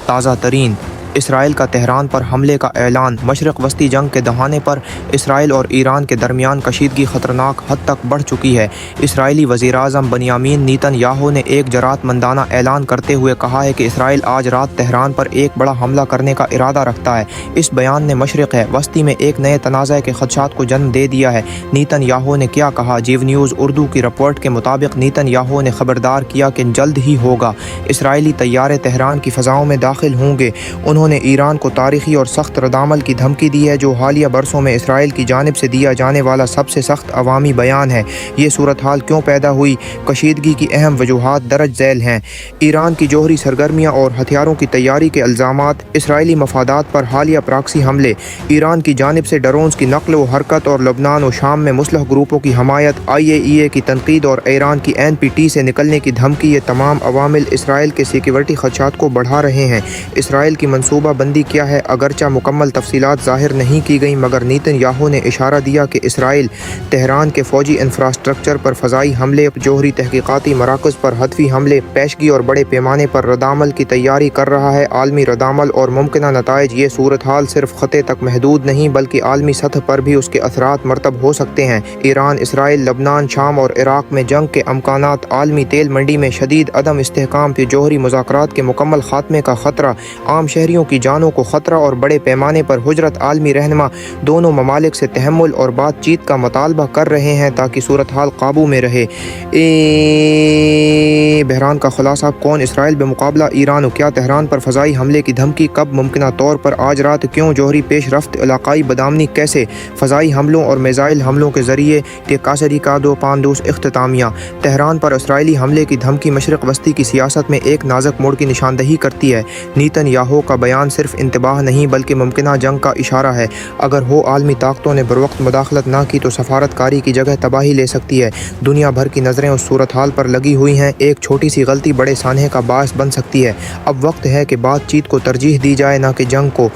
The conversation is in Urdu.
تازہ ترین اسرائیل کا تہران پر حملے کا اعلان۔ مشرق وسطی جنگ کے دہانے پر اسرائیل اور ایران کے درمیان کشیدگی خطرناک حد تک بڑھ چکی ہے۔ اسرائیلی وزیر اعظم بنیامین نیتن یاہو نے ایک جرات مندانہ اعلان کرتے ہوئے کہا ہے کہ اسرائیل آج رات تہران پر ایک بڑا حملہ کرنے کا ارادہ رکھتا ہے۔ اس بیان نے مشرق وسطی میں ایک نئے تنازع کے خدشات کو جنم دے دیا ہے۔ نیتن یاہو نے کیا کہا؟ جیو نیوز اردو کی رپورٹ کے مطابق نیتن یاہو نے خبردار کیا کہ جلد ہی ہوگا اسرائیلی طیارے تہران کی فضاؤں میں داخل ہوں گے۔ انہوں نے ایران کو تاریخی اور سخت ردعمل کی دھمکی دی ہے، جو حالیہ برسوں میں اسرائیل کی جانب سے دیا جانے والا سب سے سخت عوامی بیان ہے۔ یہ صورتحال کیوں پیدا ہوئی؟ کشیدگی کی اہم وجوہات درج ذیل ہیں۔ ایران کی جوہری سرگرمیاں اور ہتھیاروں کی تیاری کے الزامات، اسرائیلی مفادات پر حالیہ پراکسی حملے، ایران کی جانب سے ڈرونز کی نقل و حرکت اور لبنان و شام میں مسلح گروپوں کی حمایت، IAEA کی تنقید اور ایران کی NPT سے نکلنے کی دھمکی، یہ تمام عوامل اسرائیل کے سیکیورٹی خدشات کو بڑھا رہے ہیں۔ اسرائیل کی منصوبہ بندی کیا ہے؟ اگرچہ مکمل تفصیلات ظاہر نہیں کی گئیں، مگر نیتن یاہو نے اشارہ دیا کہ اسرائیل تہران کے فوجی انفراسٹرکچر پر فضائی حملے، جوہری تحقیقاتی مراکز پر ہدفی حملے، پیشگی اور بڑے پیمانے پر ردعمل کی تیاری کر رہا ہے۔ عالمی ردعمل اور ممکنہ نتائج: یہ صورتحال صرف خطے تک محدود نہیں بلکہ عالمی سطح پر بھی اس کے اثرات مرتب ہو سکتے ہیں۔ ایران، اسرائیل، لبنان، شام اور عراق میں جنگ کے امکانات، عالمی تیل منڈی میں شدید عدم استحکام، پھر جوہری مذاکرات کے مکمل خاتمے کا خطرہ، عام شہریوں کی جانوں کو خطرہ اور بڑے پیمانے پر ہجرت۔ عالمی رہنما دونوں ممالک سے تحمل اور بات چیت کا مطالبہ کر رہے ہیں تاکہ صورتحال قابو میں رہے۔ بحران کا خلاصہ: کون اسرائیل بمقابلہ ایران؟ کیا تہران پر فضائی حملے کی دھمکی؟ کب؟ ممکنہ طور پر آج رات۔ کیوں؟ جوہری پیش رفت، علاقائی بدامنی کیسے؟ فضائی حملوں اور میزائل حملوں کے ذریعے کے کاسری کا دو پاندوس۔ اختتامیہ: تہران پر اسرائیلی حملے کی دھمکی مشرق وسطی کی سیاست میں ایک نازک موڑ کی نشاندہی کرتی ہے۔ نیتن یاہو کا بیان صرف انتباہ نہیں بلکہ ممکنہ جنگ کا اشارہ ہے۔ اگر عالمی طاقتوں نے بروقت مداخلت نہ کی تو سفارت کاری کی جگہ تباہی لے سکتی ہے۔ دنیا بھر کی نظریں اس صورتحال پر لگی ہوئی ہیں۔ ایک چھوٹی سی غلطی بڑے سانحے کا باعث بن سکتی ہے۔ اب وقت ہے کہ بات چیت کو ترجیح دی جائے، نہ کہ جنگ کو۔